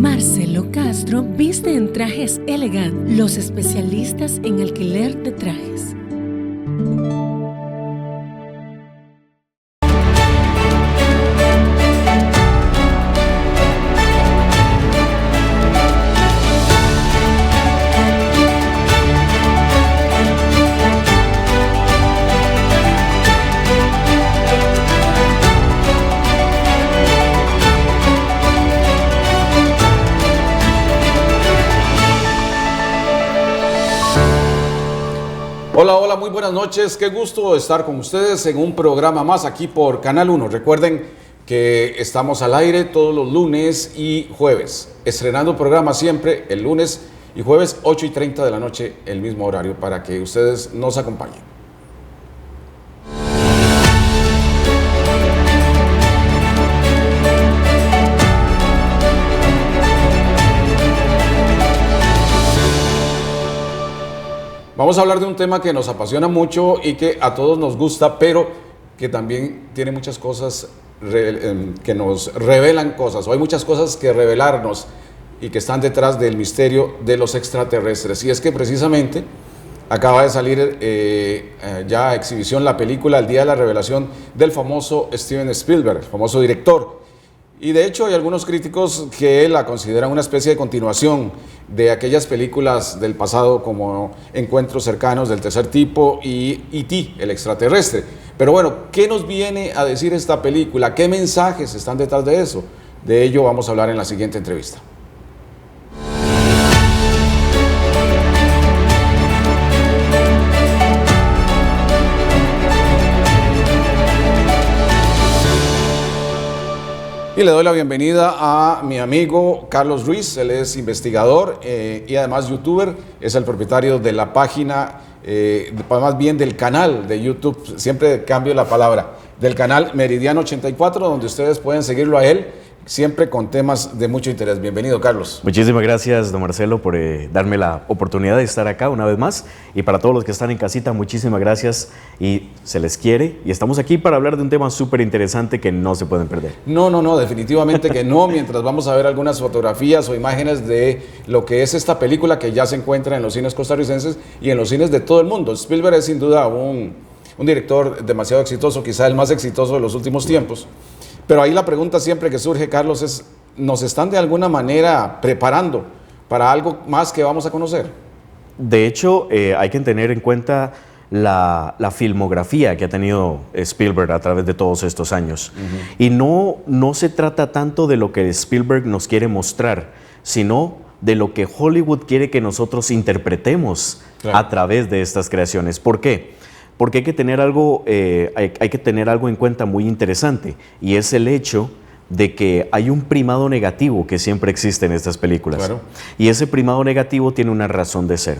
Marcelo Castro viste en Trajes Elegant, los especialistas en alquiler de trajes. Hola, hola, muy buenas noches. Qué gusto estar con ustedes en un programa más aquí por Canal 1. Recuerden que estamos al aire todos los lunes y jueves, estrenando programa siempre el lunes y jueves 8:30 de la noche, el mismo horario, para que ustedes nos acompañen. Vamos a hablar de un tema que nos apasiona mucho y que a todos nos gusta, pero que también tiene muchas cosas que nos revelan cosas, o hay muchas cosas que revelarnos y que están detrás del misterio de los extraterrestres. Y es que precisamente acaba de salir ya a exhibición la película El Día de la Revelación del famoso Steven Spielberg, el famoso director. Y de hecho hay algunos críticos que la consideran una especie de continuación de aquellas películas del pasado como Encuentros cercanos del tercer tipo y E.T., el extraterrestre. Pero bueno, ¿qué nos viene a decir esta película? ¿Qué mensajes están detrás de eso? De ello vamos a hablar en la siguiente entrevista. Y le doy la bienvenida a mi amigo Carlos Ruiz. Él es investigador y además youtuber, es el propietario de la página, más bien del canal de YouTube, siempre cambio la palabra, del canal Meridiano 84, donde ustedes pueden seguirlo a él, siempre con temas de mucho interés. Bienvenido, Carlos. Muchísimas gracias, don Marcelo, por darme la oportunidad de estar acá una vez más. Y para todos los que están en casita, muchísimas gracias y se les quiere. Y estamos aquí para hablar de un tema súper interesante que no se pueden perder. No, definitivamente que no. Mientras vamos a ver algunas fotografías o imágenes de lo que es esta película que ya se encuentra en los cines costarricenses y en los cines de todo el mundo. Spielberg es sin duda un director demasiado exitoso, quizá el más exitoso de los últimos tiempos. Pero ahí la pregunta siempre que surge, Carlos, es, ¿nos están de alguna manera preparando para algo más que vamos a conocer? De hecho, hay que tener en cuenta la filmografía que ha tenido Spielberg a través de todos estos años. Y no se trata tanto de lo que Spielberg nos quiere mostrar, sino de lo que Hollywood quiere que nosotros interpretemos a través de estas creaciones. ¿Por qué? Porque hay que tener algo en cuenta muy interesante, y es el hecho de que hay un primado negativo que siempre existe en estas películas. Claro. Y ese primado negativo tiene una razón de ser.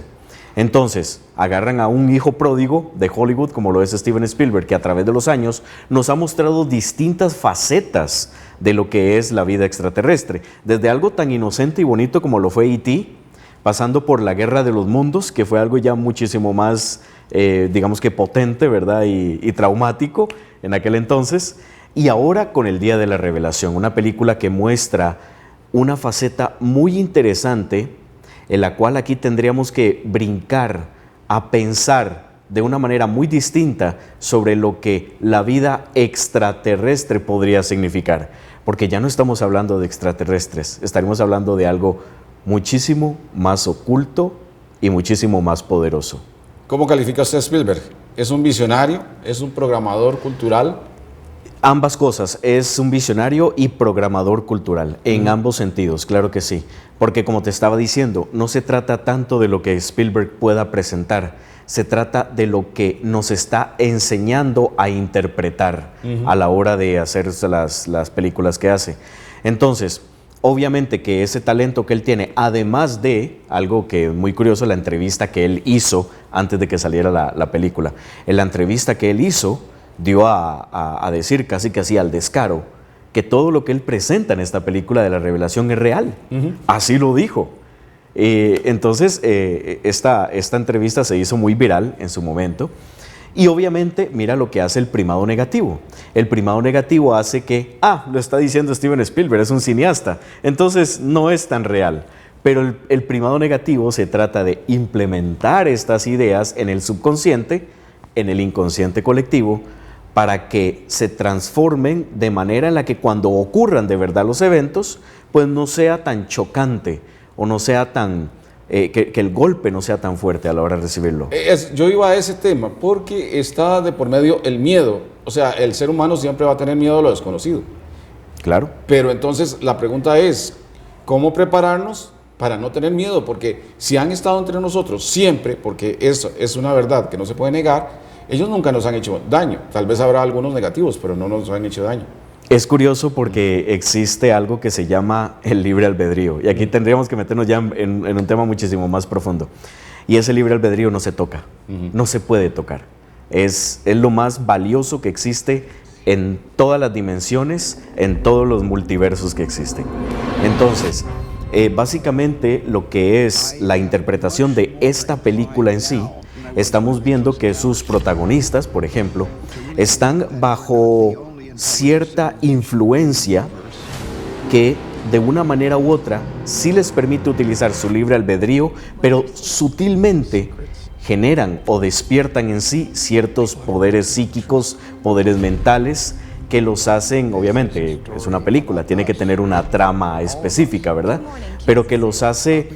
Entonces, agarran a un hijo pródigo de Hollywood, como lo es Steven Spielberg, que a través de los años nos ha mostrado distintas facetas de lo que es la vida extraterrestre. Desde algo tan inocente y bonito como lo fue E.T., pasando por la Guerra de los Mundos, que fue algo ya muchísimo más, digamos que potente, ¿verdad? Y traumático en aquel entonces. Y ahora con El Día de la Revelación, una película que muestra una faceta muy interesante, en la cual aquí tendríamos que brincar a pensar de una manera muy distinta sobre lo que la vida extraterrestre podría significar. Porque ya no estamos hablando de extraterrestres, estaremos hablando de algo muchísimo más oculto y muchísimo más poderoso. ¿Cómo califica usted a Spielberg? ¿Es un visionario? ¿Es un programador cultural? Ambas cosas, es un visionario y programador cultural, en ambos sentidos, claro que sí. Porque como te estaba diciendo, no se trata tanto de lo que Spielberg pueda presentar, se trata de lo que nos está enseñando a interpretar a la hora de hacer las películas que hace. Entonces, obviamente que ese talento que él tiene, además de algo que es muy curioso, la entrevista que él hizo antes de que saliera la película. En la entrevista que él hizo, dio a decir casi que así al descaro que todo lo que él presenta en esta película de la revelación es real. Así lo dijo. Entonces, esta entrevista se hizo muy viral en su momento. Y obviamente, mira lo que hace el primado negativo. El primado negativo hace que, lo está diciendo Steven Spielberg, es un cineasta, entonces no es tan real. Pero el primado negativo se trata de implementar estas ideas en el subconsciente, en el inconsciente colectivo, para que se transformen de manera en la que cuando ocurran de verdad los eventos, pues no sea tan chocante o no sea tan, que el golpe no sea tan fuerte a la hora de recibirlo. Yo iba a ese tema porque está de por medio el miedo. O sea, el ser humano siempre va a tener miedo a lo desconocido. Claro. Pero entonces la pregunta es, ¿cómo prepararnos para no tener miedo? Porque si han estado entre nosotros siempre, porque eso es una verdad que no se puede negar, ellos nunca nos han hecho daño. Tal vez habrá algunos negativos, pero no nos han hecho daño. Es curioso porque existe algo que se llama el libre albedrío. Y aquí tendríamos que meternos ya en un tema muchísimo más profundo. Y ese libre albedrío no se toca, no se puede tocar. Es lo más valioso que existe en todas las dimensiones, en todos los multiversos que existen. Entonces, básicamente lo que es la interpretación de esta película en sí, estamos viendo que sus protagonistas, por ejemplo, están bajo cierta influencia que de una manera u otra sí les permite utilizar su libre albedrío, pero sutilmente generan o despiertan en sí ciertos poderes psíquicos, poderes mentales, que los hacen, obviamente, es una película, tiene que tener una trama específica, ¿verdad? Pero que los hace,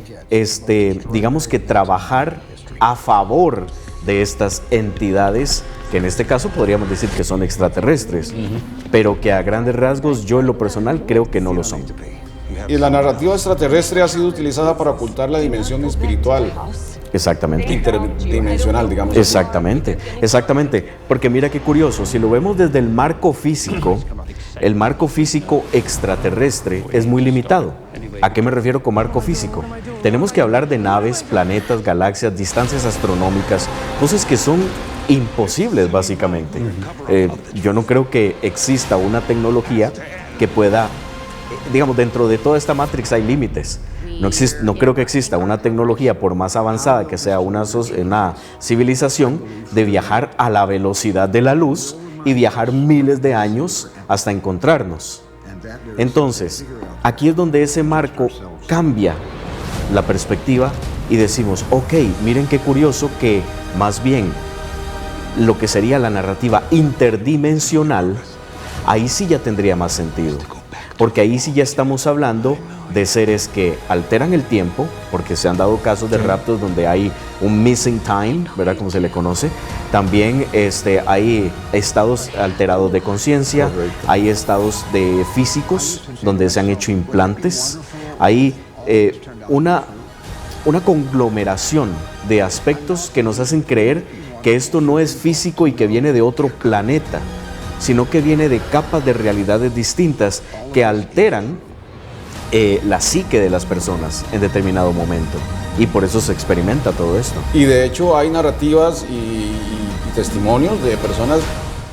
digamos que trabajar a favor de estas entidades, que en este caso podríamos decir que son extraterrestres, pero que a grandes rasgos yo en lo personal creo que no lo son. Y la narrativa extraterrestre ha sido utilizada para ocultar la dimensión espiritual. Exactamente. Interdimensional, digamos. Exactamente, exactamente. Porque mira qué curioso, si lo vemos desde el marco físico extraterrestre es muy limitado. ¿A qué me refiero con marco físico? Tenemos que hablar de naves, planetas, galaxias, distancias astronómicas, cosas que son imposibles básicamente. Yo no creo que exista una tecnología que pueda, digamos, dentro de toda esta Matrix hay límites. No creo que exista una tecnología, por más avanzada que sea una civilización, de viajar a la velocidad de la luz y viajar miles de años hasta encontrarnos. Entonces, aquí es donde ese marco cambia la perspectiva y decimos, ok, miren qué curioso que más bien lo que sería la narrativa interdimensional, ahí sí ya tendría más sentido. Porque ahí sí ya estamos hablando de seres que alteran el tiempo, porque se han dado casos de raptos donde hay un missing time, ¿verdad? Como se le conoce. También hay estados alterados de conciencia, hay estados físicos donde se han hecho implantes. Hay una conglomeración de aspectos que nos hacen creer que esto no es físico y que viene de otro planeta, sino que viene de capas de realidades distintas que alteran la psique de las personas en determinado momento. Y por eso se experimenta todo esto. Y de hecho hay narrativas y testimonios de personas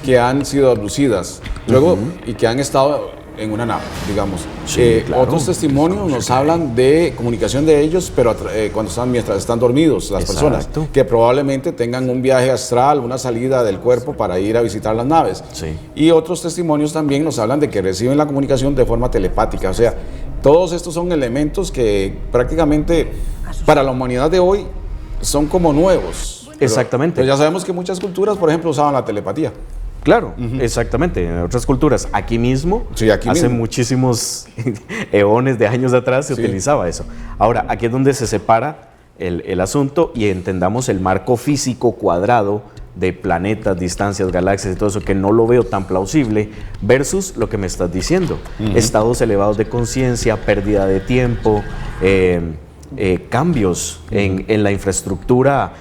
que han sido abducidas luego y que han estado en una nave, digamos. Sí, claro. Otros testimonios nos hablan de comunicación de ellos, pero mientras están dormidos las personas, que probablemente tengan un viaje astral, una salida del cuerpo para ir a visitar las naves. Sí. Y otros testimonios también nos hablan de que reciben la comunicación de forma telepática. O sea, todos estos son elementos que prácticamente para la humanidad de hoy son como nuevos. Exactamente. Pero ya sabemos que muchas culturas, por ejemplo, usaban la telepatía. Claro, exactamente. En otras culturas, aquí mismo, hace muchísimos eones de años atrás se utilizaba eso. Ahora, aquí es donde se separa el asunto y entendamos el marco físico cuadrado de planetas, distancias, galaxias y todo eso, que no lo veo tan plausible, versus lo que me estás diciendo. Estados elevados de conciencia, pérdida de tiempo, cambios en la infraestructura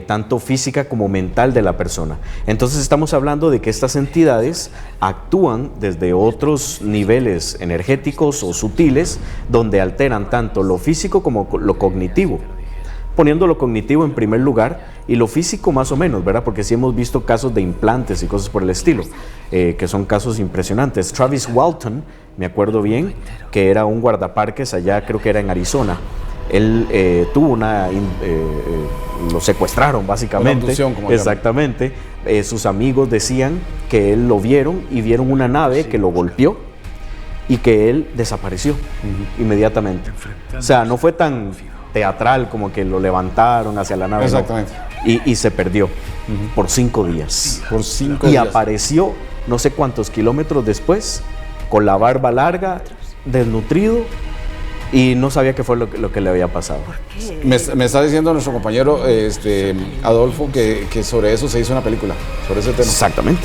tanto física como mental de la persona. Entonces estamos hablando de que estas entidades actúan desde otros niveles energéticos o sutiles, donde alteran tanto lo físico como lo cognitivo, poniendo lo cognitivo en primer lugar y lo físico más o menos, ¿verdad? Porque sí hemos visto casos de implantes y cosas por el estilo, que son casos impresionantes. Travis Walton, me acuerdo bien, que era un guardaparques allá, creo que era en Arizona, Él tuvo lo secuestraron básicamente. Una abducción, como exactamente. Sus amigos decían que él lo vieron y vieron una nave que lo golpeó y que él desapareció inmediatamente. O sea, no fue tan teatral como que lo levantaron hacia la nave. Exactamente. No. Y se perdió por 5 días. Por 5 y días. apareció no sé cuántos kilómetros después, con la barba larga, desnutrido, y no sabía qué fue lo que le había pasado. Me está diciendo nuestro compañero Adolfo que sobre eso se hizo una película, sobre ese tema. Exactamente.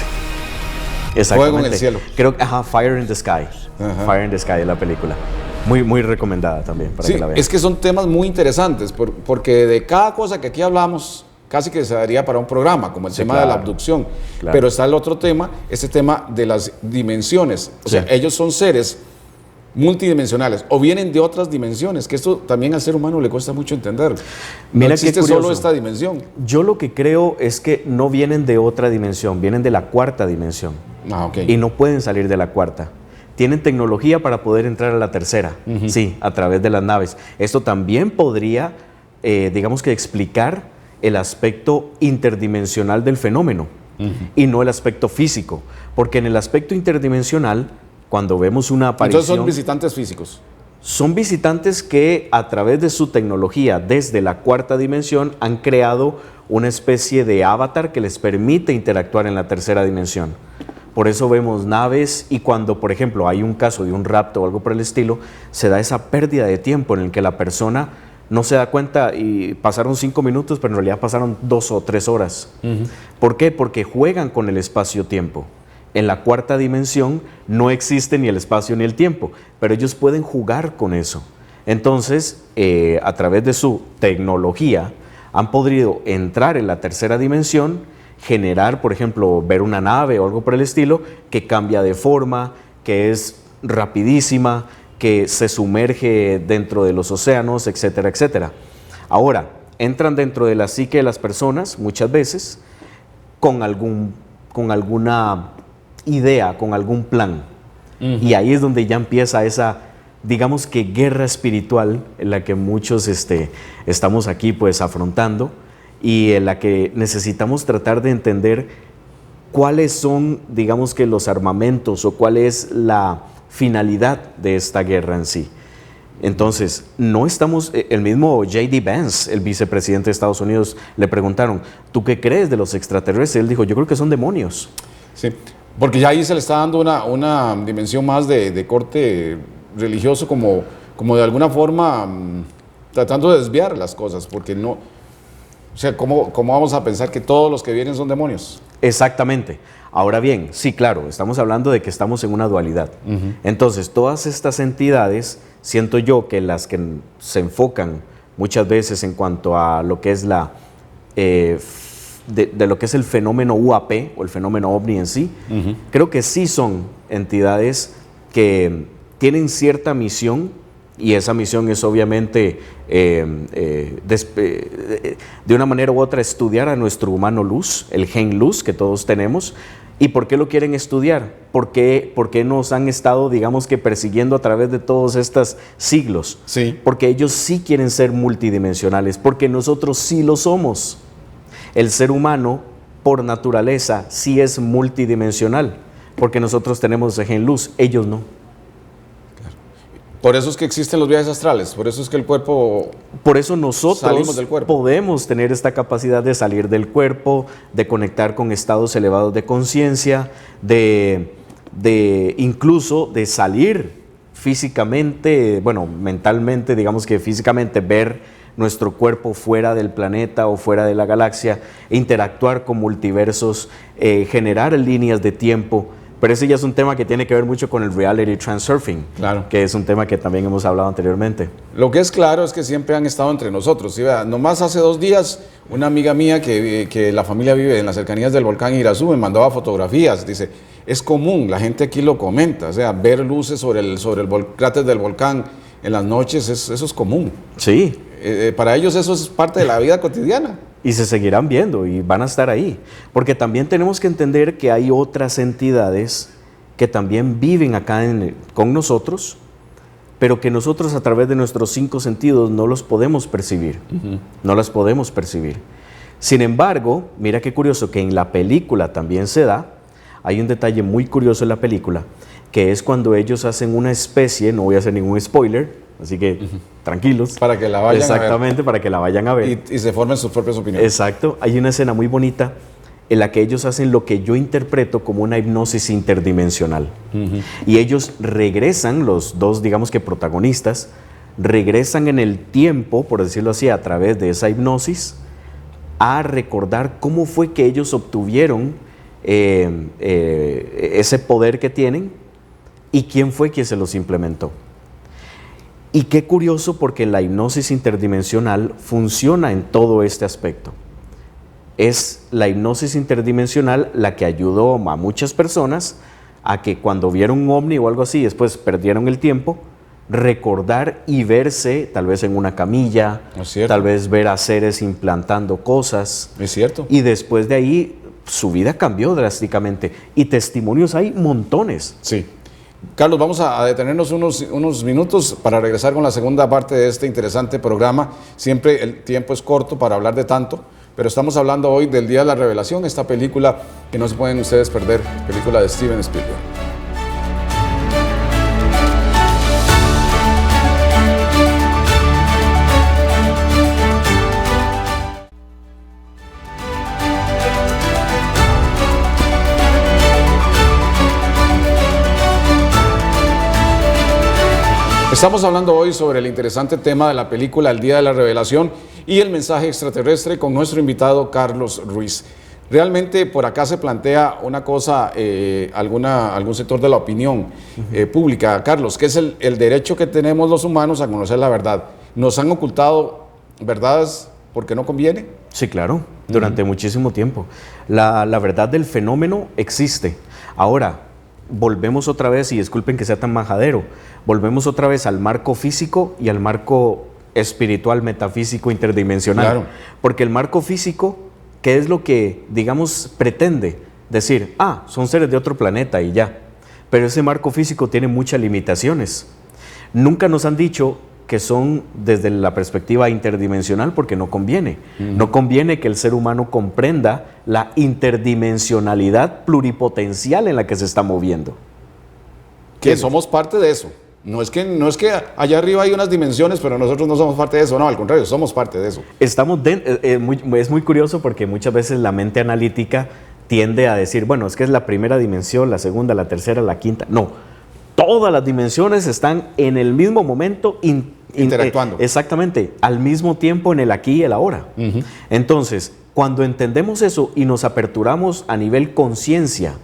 Fuego en el cielo. Creo que, Fire in the Sky. Ajá. Fire in the Sky es la película. Muy, muy recomendada también para Sí, que la vean. es que son temas muy interesantes, porque de cada cosa que aquí hablamos, casi que se daría para un programa, como el tema de la abducción. Claro. Pero está el otro tema, este tema de las dimensiones. O sea, ellos son seres multidimensionales o vienen de otras dimensiones, que esto también al ser humano le cuesta mucho entender. Mira no existe qué curioso. solo esta dimensión. Yo lo que creo es que no vienen de otra dimensión, vienen de la 4ª dimensión. Ok. Y no pueden salir de la 4ª. Tienen tecnología para poder entrar a la 3ª, sí, a través de las naves. Esto también podría, digamos que explicar el aspecto interdimensional del fenómeno y no el aspecto físico, porque en el aspecto interdimensional, cuando vemos una aparición... Entonces son visitantes físicos. Son visitantes que a través de su tecnología desde la 4ª dimensión han creado una especie de avatar que les permite interactuar en la 3ª dimensión. Por eso vemos naves, y cuando, por ejemplo, hay un caso de un rapto o algo por el estilo, se da esa pérdida de tiempo en el que la persona no se da cuenta y pasaron 5 minutos, pero en realidad pasaron 2 o 3 horas. ¿Por qué? Porque juegan con el espacio-tiempo. En la 4ª dimensión no existe ni el espacio ni el tiempo, pero ellos pueden jugar con eso. Entonces, a través de su tecnología, han podido entrar en la 3ª dimensión, generar, por ejemplo, ver una nave o algo por el estilo, que cambia de forma, que es rapidísima, que se sumerge dentro de los océanos, etcétera, etcétera. Ahora, entran dentro de la psique de las personas, muchas veces, con alguna idea, con algún plan. Y ahí es donde ya empieza esa, digamos que guerra espiritual en la que muchos estamos aquí pues afrontando, y en la que necesitamos tratar de entender cuáles son, digamos que los armamentos o cuál es la finalidad de esta guerra en sí. Entonces, no estamos, el mismo J.D. Vance, el vicepresidente de Estados Unidos, le preguntaron, ¿tú qué crees de los extraterrestres? Él dijo, yo creo que son demonios. Sí, porque ya ahí se le está dando una dimensión más de corte religioso, como de alguna forma tratando de desviar las cosas, porque no... O sea, ¿cómo vamos a pensar que todos los que vienen son demonios? Exactamente. Ahora bien, sí, claro, estamos hablando de que estamos en una dualidad. Entonces, todas estas entidades, siento yo que las que se enfocan muchas veces en cuanto a lo que es de lo que es el fenómeno UAP o el fenómeno OVNI en sí, creo que sí son entidades que tienen cierta misión, y esa misión es obviamente de una manera u otra estudiar a nuestro humano luz, el gen luz que todos tenemos. ¿Y por qué lo quieren estudiar? ¿Por qué nos han estado, digamos que, persiguiendo a través de todos estos siglos? Sí. Porque ellos sí quieren ser multidimensionales, porque nosotros sí lo somos. El ser humano, por naturaleza, sí es multidimensional, porque nosotros tenemos el gen luz, ellos no. Por eso es que existen los viajes astrales, por eso es que el cuerpo... Por eso nosotros salimos del cuerpo. podemos tener esta capacidad de salir del cuerpo, de conectar con estados elevados de conciencia, de incluso de salir físicamente, bueno, mentalmente, digamos que físicamente ver nuestro cuerpo fuera del planeta o fuera de la galaxia, interactuar con multiversos, generar líneas de tiempo. Pero ese ya es un tema que tiene que ver mucho con el reality transurfing, Claro. que es un tema que también hemos hablado anteriormente. Lo que es claro es que siempre han estado entre nosotros. ¿Sí? Nomás hace 2 días, una amiga mía que la familia vive en las cercanías del volcán Irazú me mandaba fotografías. Dice, es común, la gente aquí lo comenta, o sea, ver luces sobre el cráter del volcán en las noches, eso es común. Sí. Para ellos eso es parte de la vida cotidiana. Y se seguirán viendo y van a estar ahí. Porque también tenemos que entender que hay otras entidades que también viven acá con nosotros, pero que nosotros a través de nuestros 5 sentidos no los podemos percibir, no las podemos percibir. Sin embargo, mira qué curioso que en la película también se da, hay un detalle muy curioso en la película, que es cuando ellos hacen una especie, no voy a hacer ningún spoiler, así que tranquilos. Para que la vayan a ver. Exactamente, para que la vayan a ver. Y se formen sus propias opiniones. Exacto, hay una escena muy bonita en la que ellos hacen lo que yo interpreto como una hipnosis interdimensional. Y ellos regresan, los dos, digamos que protagonistas, regresan en el tiempo, por decirlo así, a través de esa hipnosis, a recordar cómo fue que ellos obtuvieron ese poder que tienen y quién fue quien se los implementó. Y qué curioso, porque la hipnosis interdimensional funciona en todo este aspecto. Es la hipnosis interdimensional la que ayudó a muchas personas a que cuando vieron un ovni o algo así, después perdieron el tiempo, recordar y verse tal vez en una camilla, tal vez ver a seres implantando cosas. Es cierto. Y después de ahí su vida cambió drásticamente. Y testimonios hay montones. Sí. Carlos, vamos a detenernos unos minutos para regresar con la segunda parte de este interesante programa. Siempre el tiempo es corto para hablar de tanto, pero estamos hablando hoy del Día de la Revelación, esta película que no se pueden ustedes perder, película de Steven Spielberg. Estamos hablando hoy sobre el interesante tema de la película El Día de la Revelación y el mensaje extraterrestre con nuestro invitado Carlos Ruiz. Realmente por acá se plantea una cosa, algún sector de la opinión pública, Carlos, que es el derecho que tenemos los humanos a conocer la verdad. ¿Nos han ocultado verdades porque no conviene? Sí, claro, durante muchísimo tiempo. La verdad del fenómeno existe. Ahora, volvemos otra vez, y disculpen que sea tan majadero, volvemos otra vez al marco físico y al marco espiritual, metafísico, interdimensional. Claro. Porque el marco físico, ¿qué es lo que, digamos, pretende? Decir, son seres de otro planeta y ya. Pero ese marco físico tiene muchas limitaciones. Nunca nos han dicho que son desde la perspectiva interdimensional, porque no conviene. No conviene que el ser humano comprenda la interdimensionalidad pluripotencial en la que se está moviendo. Que somos parte de eso. No es que allá arriba hay unas dimensiones, pero nosotros no somos parte de eso. No, al contrario, somos parte de eso. Es muy curioso, porque muchas veces la mente analítica tiende a decir, bueno, es que es la primera dimensión, la segunda, la tercera, la quinta. No, todas las dimensiones están en el mismo momento interactuando. Exactamente, al mismo tiempo, en el aquí y el ahora. Entonces, cuando entendemos eso y nos aperturamos a nivel conciencia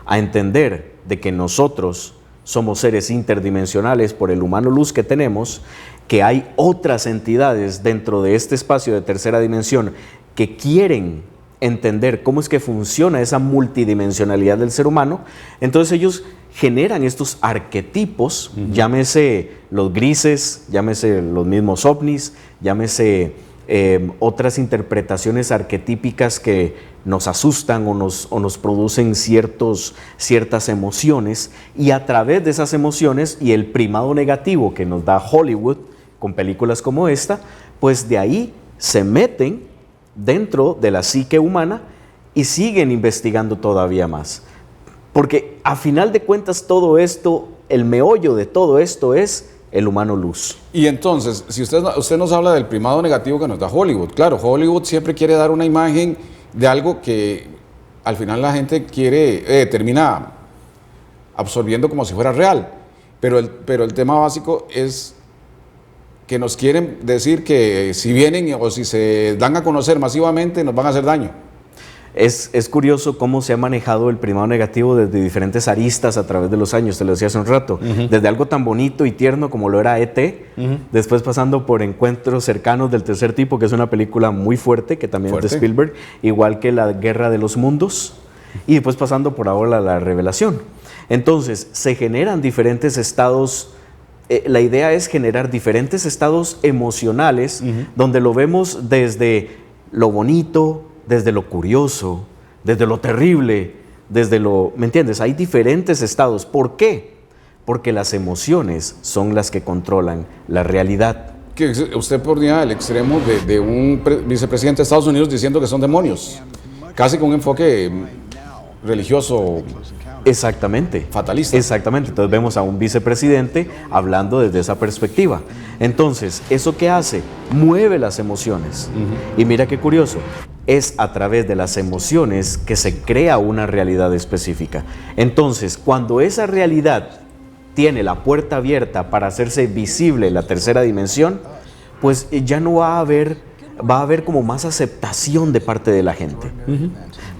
a entender de que nosotros somos seres interdimensionales por el humano luz que tenemos, que hay otras entidades dentro de este espacio de tercera dimensión que quieren entender cómo es que funciona esa multidimensionalidad del ser humano, entonces ellos generan estos arquetipos, llámese los grises, llámese los mismos ovnis, llámese otras interpretaciones arquetípicas que nos asustan o nos producen ciertas emociones, y a través de esas emociones y el primado negativo que nos da Hollywood con películas como esta, pues de ahí se meten dentro de la psique humana y siguen investigando todavía más. Porque a final de cuentas todo esto, el meollo de todo esto es el humano luz. Y entonces, si usted nos habla del primado negativo que nos da Hollywood, claro, Hollywood siempre quiere dar una imagen de algo que al final la gente termina absorbiendo como si fuera real, pero el tema básico es que nos quieren decir que si vienen o si se dan a conocer masivamente nos van a hacer daño. Es curioso cómo se ha manejado el primado negativo desde diferentes aristas a través de los años, te lo decía hace un rato, desde algo tan bonito y tierno como lo era E.T., después pasando por Encuentros cercanos del tercer tipo, que es una película muy fuerte, que también es de Spielberg, igual que La Guerra de los Mundos, y después pasando por ahora La Revelación. Entonces, se generan diferentes estados. La idea es generar diferentes estados emocionales, donde lo vemos desde lo bonito, desde lo curioso, desde lo terrible, desde lo... ¿Me entiendes? Hay diferentes estados. ¿Por qué? porque las emociones son las que controlan la realidad. Que usted ponía el extremo de un vicepresidente de Estados Unidos diciendo que son demonios, casi con un enfoque religioso. Exactamente. Fatalista. Exactamente. Entonces vemos a un vicepresidente hablando desde esa perspectiva. Entonces, ¿eso qué hace? Mueve las emociones. Y mira qué curioso, es a través de las emociones que se crea una realidad específica. Entonces, cuando esa realidad tiene la puerta abierta para hacerse visible en la tercera dimensión, pues ya no va a haber como más aceptación de parte de la gente.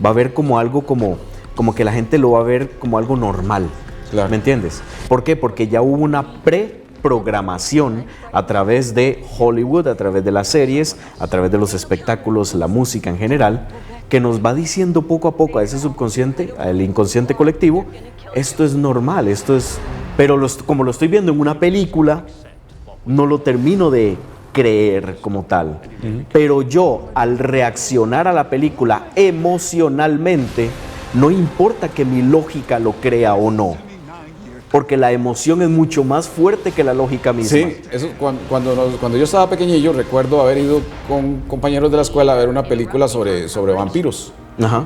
Va a haber como algo como que la gente lo va a ver como algo normal. Claro. ¿Me entiendes? ¿Por qué? Porque ya hubo una preprogramación a través de Hollywood, a través de las series, a través de los espectáculos, la música en general, que nos va diciendo poco a poco a ese subconsciente, al inconsciente colectivo, esto es normal, esto es... Pero como lo estoy viendo en una película, no lo termino de creer como tal. Pero yo, al reaccionar a la película emocionalmente, no importa que mi lógica lo crea o no, porque la emoción es mucho más fuerte que la lógica misma. Sí, eso, cuando yo estaba pequeñillo recuerdo haber ido con compañeros de la escuela a ver una película sobre vampiros, Ajá.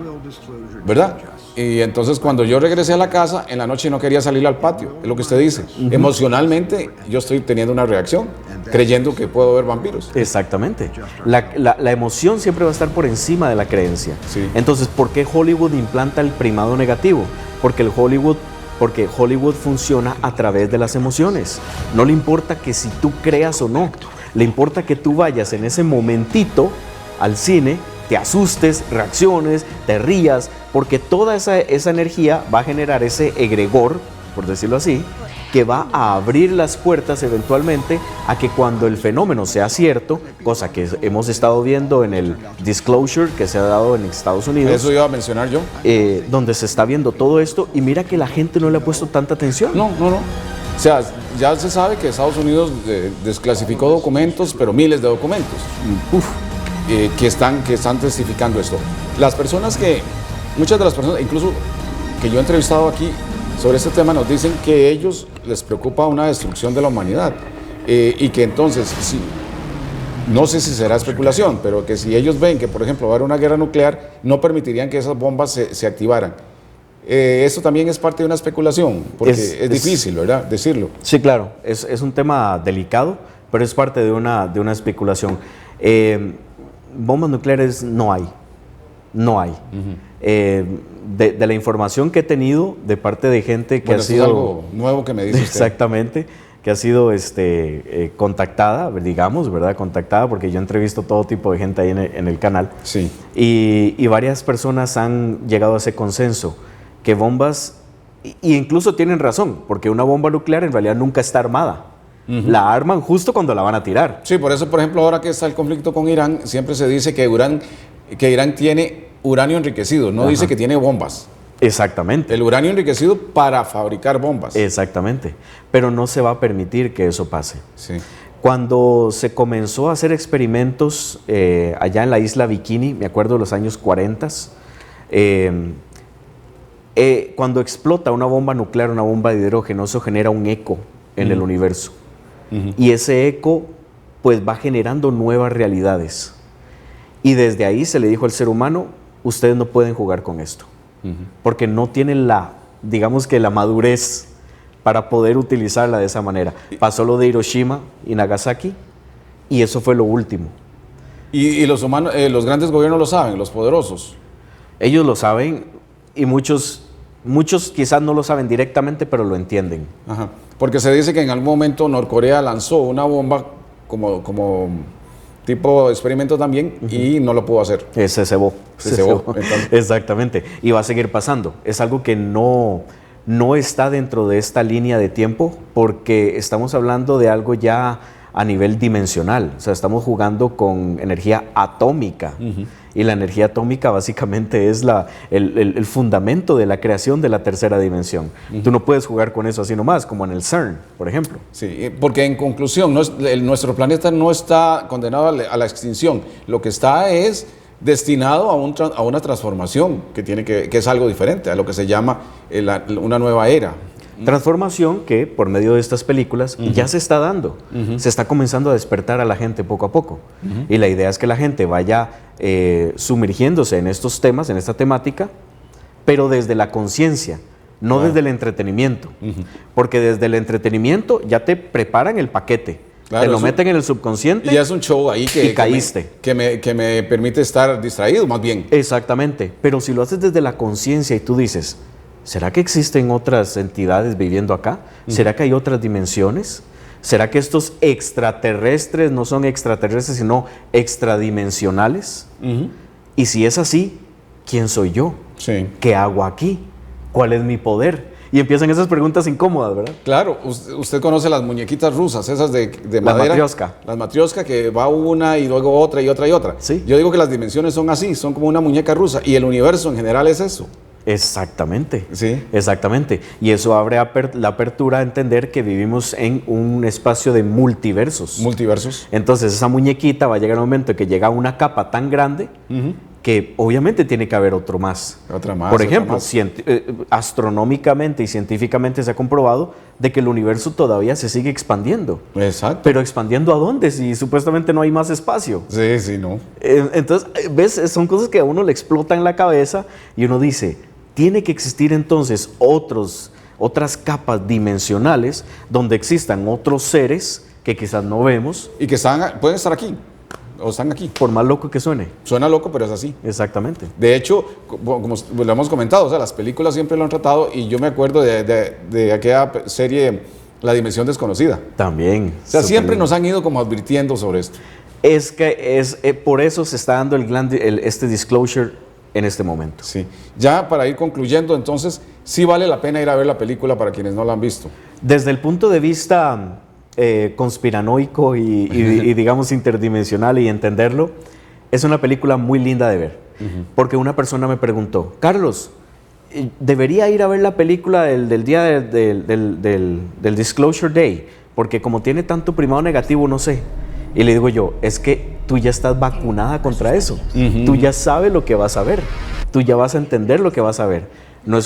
¿verdad? Y entonces cuando yo regresé a la casa, en la noche no quería salir al patio, es lo que usted dice. Emocionalmente yo estoy teniendo una reacción, creyendo que puedo ver vampiros. Exactamente. La emoción siempre va a estar por encima de la creencia. Sí. Entonces, ¿por qué Hollywood implanta el primado negativo? Porque Hollywood funciona a través de las emociones. No le importa que si tú creas o no, le importa que tú vayas en ese momentito al cine, te asustes, reacciones, te rías, porque toda esa energía va a generar ese egregor, por decirlo así, que va a abrir las puertas eventualmente a que cuando el fenómeno sea cierto, cosa que hemos estado viendo en el disclosure que se ha dado en Estados Unidos. Eso iba a mencionar yo. Donde se está viendo todo esto y mira que la gente no le ha puesto tanta atención. No. O sea, ya se sabe que Estados Unidos desclasificó documentos, pero miles de documentos. Que están testificando esto. Muchas de las personas, incluso que yo he entrevistado aquí sobre este tema, nos dicen que a ellos les preocupa una destrucción de la humanidad y que entonces, no sé si será especulación, pero que si ellos ven que, por ejemplo, va a haber una guerra nuclear, no permitirían que esas bombas se activaran. Esto también es parte de una especulación, porque es difícil, ¿verdad?, decirlo. Sí, claro, es un tema delicado, pero es parte de una especulación. Bombas nucleares no hay. De la información que he tenido de parte de gente que ha sido... Es algo nuevo que me dice usted. Exactamente, que ha sido contactada, digamos, ¿verdad? Contactada, porque yo entrevisto todo tipo de gente ahí en el canal. Sí. Y varias personas han llegado a ese consenso, que bombas, y incluso tienen razón, porque una bomba nuclear en realidad nunca está armada. La arman justo cuando la van a tirar. Sí, por eso, por ejemplo, ahora que está el conflicto con Irán, siempre se dice que Irán tiene uranio enriquecido, no dice que tiene bombas. Exactamente. El uranio enriquecido para fabricar bombas. Exactamente. Pero no se va a permitir que eso pase. Sí. Cuando se comenzó a hacer experimentos allá en la isla Bikini, me acuerdo de los años 40, cuando explota una bomba nuclear, una bomba de hidrógeno, eso genera un eco en el universo. Y ese eco pues va generando nuevas realidades. Y desde ahí se le dijo al ser humano, ustedes no pueden jugar con esto. Porque no tienen digamos que la madurez para poder utilizarla de esa manera. Pasó lo de Hiroshima y Nagasaki y eso fue lo último. Y los humanos, los grandes gobiernos lo saben, los poderosos. Ellos lo saben y muchos quizás no lo saben directamente, pero lo entienden. Ajá. Porque se dice que en algún momento Norcorea lanzó una bomba como tipo experimento también y no lo pudo hacer. Se cebó. Se cebó. Exactamente. Y va a seguir pasando. Es algo que no está dentro de esta línea de tiempo porque estamos hablando de algo ya a nivel dimensional. O sea, estamos jugando con energía atómica. Y la energía atómica básicamente es el fundamento de la creación de la tercera dimensión. Tú no puedes jugar con eso así nomás, como en el CERN, por ejemplo. Sí, porque en conclusión, nuestro planeta no está condenado a la extinción. Lo que está es destinado a una transformación que es algo diferente, a lo que se llama una nueva era. Transformación que por medio de estas películas ya se está dando. Se está comenzando a despertar a la gente poco a poco. Y la idea es que la gente vaya sumergiéndose en estos temas, en esta temática, pero desde la conciencia, no desde el entretenimiento. Porque desde el entretenimiento ya te preparan el paquete. Claro, te lo meten en el subconsciente y es un show ahí y caíste. Que me permite estar distraído, más bien. Exactamente, pero si lo haces desde la conciencia y tú dices, ¿será que existen otras entidades viviendo acá? ¿Será que hay otras dimensiones? ¿Será que estos extraterrestres no son extraterrestres sino extradimensionales? Y si es así, ¿quién soy yo? Sí. ¿Qué hago aquí? ¿Cuál es mi poder? Y empiezan esas preguntas incómodas, ¿verdad? Claro, usted conoce las muñequitas rusas, esas de La madera. matrioska. Las matrioska, que va una y luego otra y otra y otra. Sí. Yo digo que las dimensiones son así, son como una muñeca rusa. Y el universo en general es eso. Exactamente. Sí. Exactamente. Y eso abre la apertura a entender que vivimos en un espacio de multiversos. Multiversos. Entonces esa muñequita va a llegar un momento que llega a una capa tan grande que obviamente tiene que haber otro más. Otra más. Por otra ejemplo, más. astronómicamente y científicamente se ha comprobado de que el universo todavía se sigue expandiendo. Exacto. Pero ¿expandiendo a dónde? Si supuestamente no hay más espacio. Sí, sí, no. Entonces, ¿ves? Son cosas que a uno le explotan la cabeza y uno dice, tiene que existir entonces otras capas dimensionales donde existan otros seres que quizás no vemos. Y que pueden estar aquí. O están aquí. Por más loco que suene. Suena loco, pero es así. Exactamente. De hecho, como lo hemos comentado, o sea, las películas siempre lo han tratado y yo me acuerdo de aquella serie La Dimensión Desconocida. También. O sea, siempre bien. nos han ido como advirtiendo sobre esto. Es que por eso se está dando este disclosure en este momento. Sí. Ya para ir concluyendo, entonces, sí vale la pena ir a ver la película para quienes no la han visto. Desde el punto de vista conspiranoico y digamos interdimensional y entenderlo, es una película muy linda de ver. Porque una persona me preguntó, Carlos, ¿debería ir a ver la película del día del Disclosure Day? Porque como tiene tanto primado negativo, no sé. Y le digo yo, es que tú ya estás vacunada contra eso. Tú ya sabes lo que vas a ver. Tú ya vas a entender lo que vas a ver. No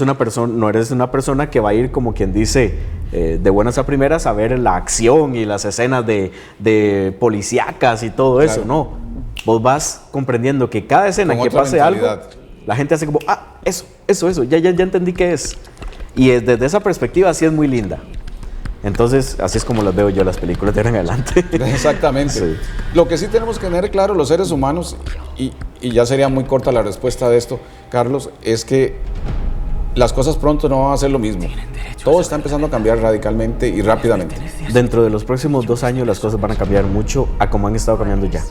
eres una persona que va a ir como quien dice de buenas a primeras a ver la acción y las escenas de policíacas y todo eso. No, vos vas comprendiendo que cada escena Con que otra pase algo, mentalidad. la gente hace como, eso, ya entendí qué es. Y desde esa perspectiva sí es muy linda. Entonces, así es como las veo yo las películas de ahora en adelante. Exactamente. Sí. Lo que sí tenemos que tener claro los seres humanos, y ya sería muy corta la respuesta de esto, Carlos, es que las cosas pronto no van a ser lo mismo. Todo está empezando a cambiar radicalmente y rápidamente. Dentro de los próximos 2 años las cosas van a cambiar mucho a como han estado cambiando ya.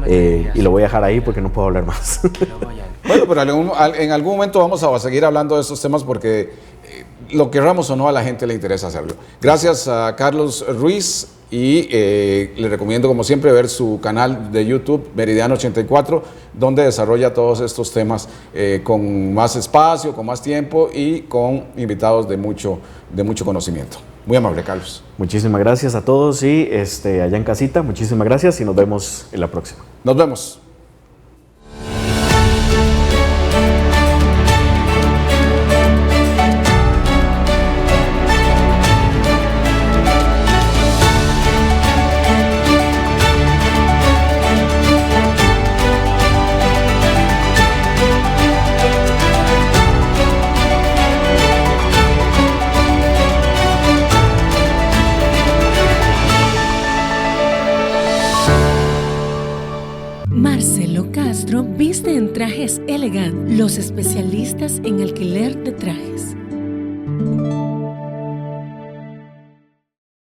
Y lo voy a dejar ahí porque no puedo hablar más. Bueno, pero en algún momento vamos a seguir hablando de estos temas porque lo querramos o no, a la gente le interesa hacerlo. Gracias a Carlos Ruiz y le recomiendo como siempre ver su canal de YouTube Meridiano 84, donde desarrolla todos estos temas con más espacio, con más tiempo y con invitados de mucho conocimiento. Muy amable, Carlos. Muchísimas gracias a todos y allá en casita, muchísimas gracias y nos vemos en la próxima. Nos vemos. Marcelo Castro viste en trajes elegant, los especialistas en alquiler de trajes.